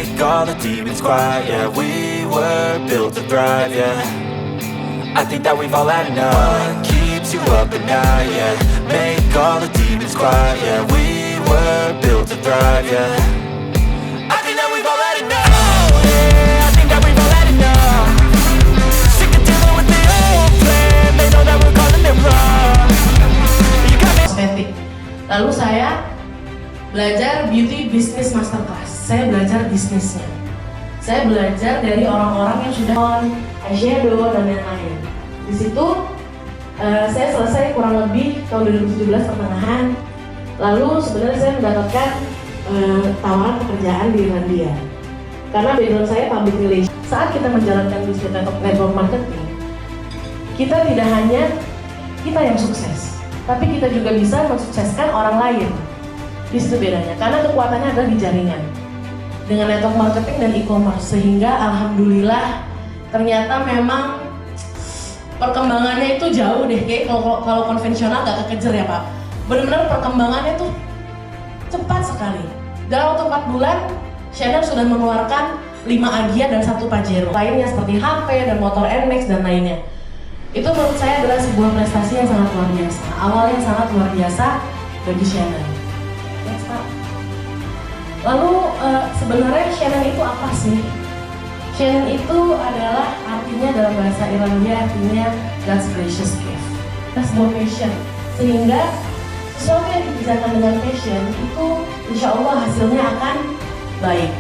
make all the demons quiet. Yeah, we were built to thrive, yeah. I think that we've all had enough. What keeps you up at night, yeah. Make all the demons quiet. Yeah, we were built to thrive, yeah. I think that we've all had enough. Yeah, I think that we've all had enough. Sick of dealing with the old plan. They know that we're calling it wrong. You got me. Estetik. Lalu saya belajar beauty business masterclass. Saya belajar bisnisnya. Saya belajar dari orang-orang yang sudah on eyeshadow dan lain-lain. Di situ saya selesai kurang lebih tahun 2017 pertengahan. Lalu sebenarnya saya mendapatkan tawaran pekerjaan di Irlandia. Karena background saya public relations. Saat kita menjalankan bisnis network marketing, kita tidak hanya kita yang sukses, tapi kita juga bisa mensukseskan orang lain. Di situ bedanya, karena kekuatannya adalah di jaringan dengan network marketing dan e-commerce, sehingga alhamdulillah ternyata memang perkembangannya itu jauh deh, kayak kalau konvensional gak kekejar ya Pak. Benar-benar perkembangannya tuh cepat sekali. Dalam waktu 4 bulan, SHANNEN sudah mengeluarkan 5 Agia dan 1 Pajero. Lainnya seperti HP dan motor NMAX dan lainnya. Itu menurut saya adalah sebuah prestasi yang sangat luar biasa. Awal yang sangat luar biasa bagi SHANNEN. Next, Pak. Lalu sebenarnya SHANNEN itu apa sih? SHANNEN itu adalah artinya dalam bahasa Irlandia artinya God's gracious gift. Sebuah passion, sehingga sesuatu yang dikerjakan dengan passion itu insya Allah hasilnya akan baik.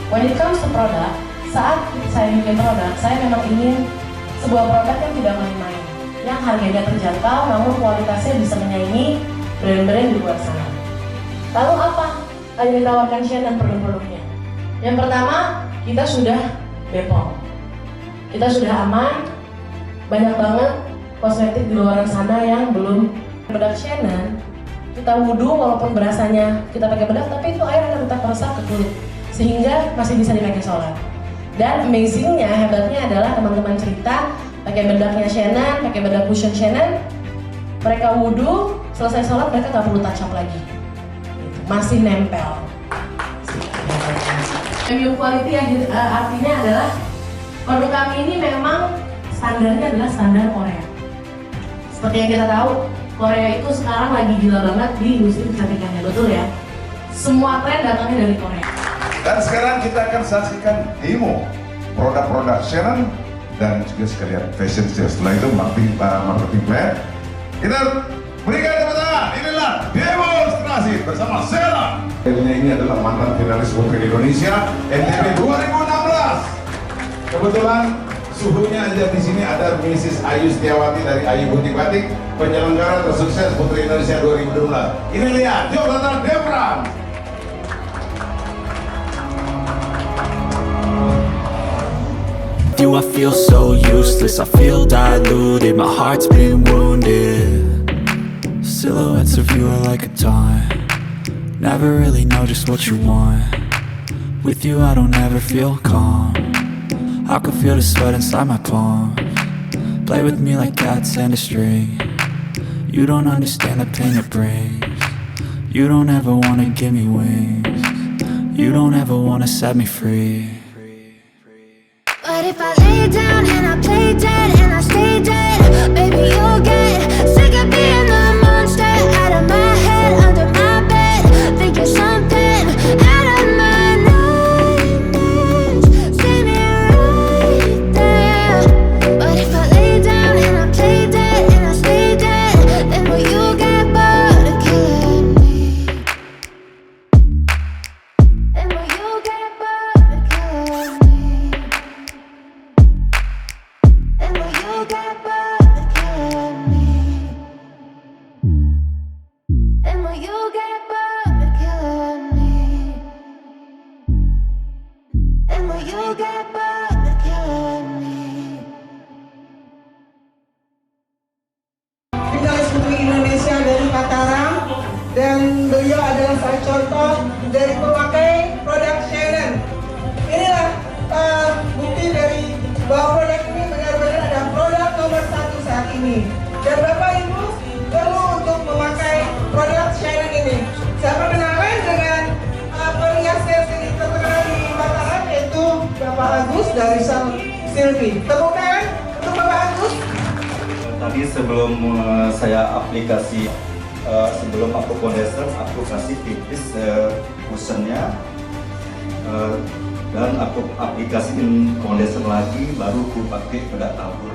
When it comes to produk, saat saya bikin produk, saya memang ingin sebuah produk yang tidak main-main, yang harganya terjangkau namun kualitasnya bisa menyaingi brand-brand di luar sana. Lalu apa yang ditawarkan SHANNEN produk-produknya? Yang pertama, kita sudah Bepom, kita sudah aman. Banyak banget kosmetik di luar sana yang belum. Bedak SHANNEN, kita wudhu walaupun berasanya kita pakai bedak, tapi itu air akan tetap meresap ke kulit sehingga masih bisa dipakai sholat. Dan amazingnya, hebatnya adalah teman-teman cerita pakai bedaknya SHANNEN, pakai bedak cushion SHANNEN, mereka wudhu selesai sholat mereka nggak perlu touch up lagi, masih nempel. Premium quality artinya adalah produk kami ini memang standarnya adalah standar Korea. Seperti yang kita tahu, Korea itu sekarang lagi gila banget di industri kecantikannya, betul ya? Semua tren datangnya dari Korea. Dan sekarang kita akan saksikan demo produk-produk SHANNEN dan juga sekalian fashion show. Setelah itu marketing plan. Kita berikan tepuk tangan. Inilah demonstrasi bersama SHANNEN. Ini adalah mantan finalis Putri Indonesia NTB 2016. Kebetulan suhunya aja di sini ada Mrs. Ayu Setiawati dari Ayu Butik Batik, penyelenggara tersukses Putri Indonesia 2016. Ini lihat, Jonathan Debran. Do I feel so useless? I feel diluted, my heart's been wounded. Silhouettes of you are like a taunt. Never really know just what you want. With you I don't ever feel calm. I can feel the sweat inside my palms. Play with me like cats and a string. You don't understand the pain it brings. You don't ever wanna give me wings. You don't ever wanna set me free. But if I lay down and I play dead and I stay dead, baby you'll get sick of being the monster out of my head, under my bed, thinking something out of my nightmares. See me right there. But if I lay down and I play dead and I stay dead, then will you get bored of killing me? Then will you get bored of killing me? And will you get bored of killing me? And will you get bored of killing me? And will you get bored of killing me? Finalis Putri Indonesia dari Mataram, dan beliau adalah salah contoh dari pemakai produk SHANNEN. Inilah bukti dari bahwa produk ini benar-benar ada produk nomor 1 saat ini. Dan Bapak Ibu perlu untuk memakai produk SHANNEN ini. Saya perkenalkan dengan perias yang terkenal dari sang Silvi. Tepuk tangan untuk Bapak Agus. Tadi sebelum saya aplikasi, sebelum aku condenser, aku kasih tipis kusennya, dan aku aplikasiin condenser lagi, baru aku pakai bedak tabur.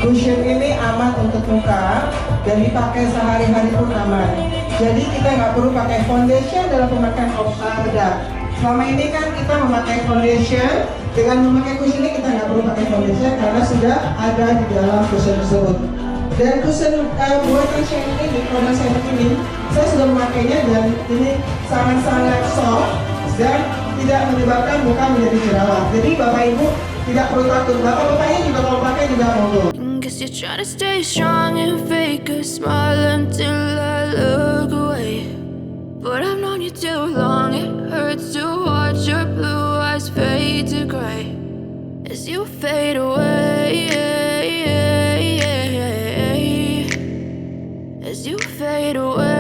Cushion ini aman untuk muka dan dipakai sehari-hari pun aman. Jadi kita nggak perlu pakai foundation dalam pemakaian bedak. Selama ini kan kita memakai foundation, dengan memakai cushion ini kita nggak perlu pakai foundation karena sudah ada di dalam cushion tersebut. Dan cushion buatan Shannon ini, produk Shannon ini, saya sudah memakainya dan ini sangat-sangat soft dan tidak menyebabkan muka menjadi jerawat. Jadi Bapak Ibu tidak perlu takut. Bapak-bapaknya juga kalau pakai juga monggo. Guess you're trying to stay strong and fake a smile until I look away. But I've known you too long, it hurts to watch your blue eyes fade to gray as you fade away. As you fade away.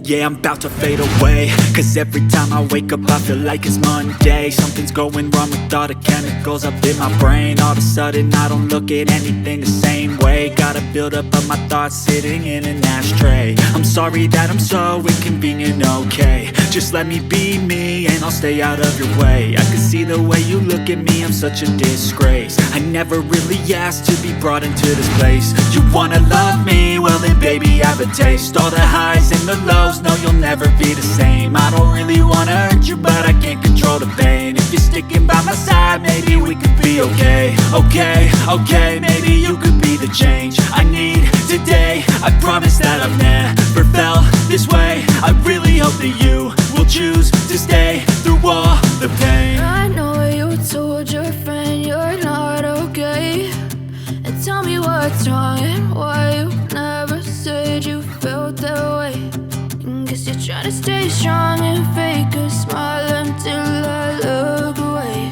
Yeah, I'm about to fade away, cause every time I wake up I feel like it's Monday. Something's going wrong with all the chemicals up in my brain. All of a sudden I don't look at anything the same way. Gotta build up of my thoughts sitting in an ashtray. I'm sorry that I'm so inconvenient, okay. Just let me be me and I'll stay out of your way. I can see the way you look at me, I'm such a disgrace. I never really asked to be brought into this place. You wanna love me? Well then baby I have a taste. All the highs and the lows, no you'll never be the same. I don't really wanna hurt you but I can't control the pain. If you're sticking by my side maybe we could be okay. Okay, maybe you could be the change I need today. I promise that I've never felt this way. I really hope that you will choose to stay through all the pain. I know you told your friend you're not okay, and tell me what's wrong and why you never said you felt that way. Guess you're trying to stay strong and fake a smile until I look away.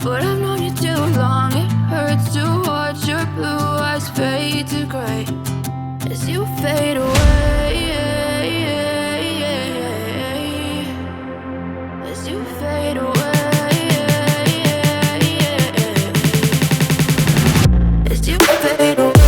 But I've known you too long, it hurts to watch your blue eyes fade to gray as you fade away. As you fade away. As you fade away.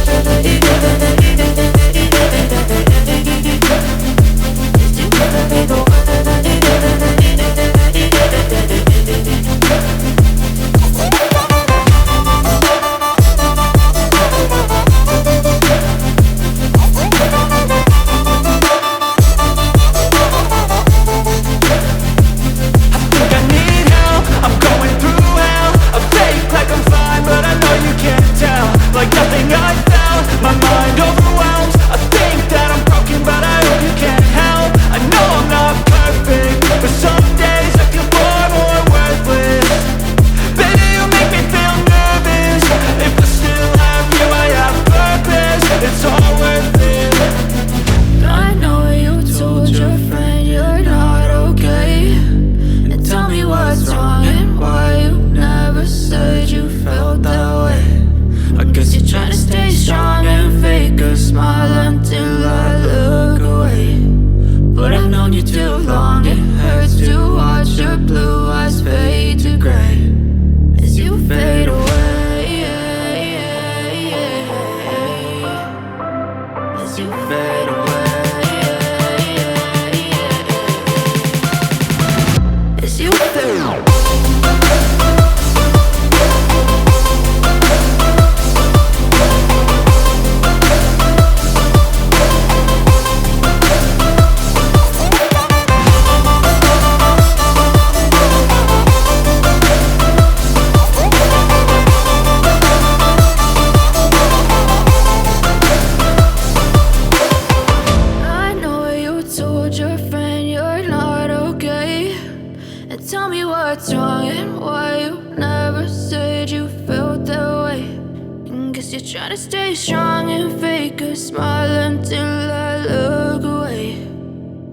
Try to stay strong and fake a smile until I look away.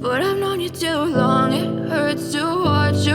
But I've known you too long, it hurts to watch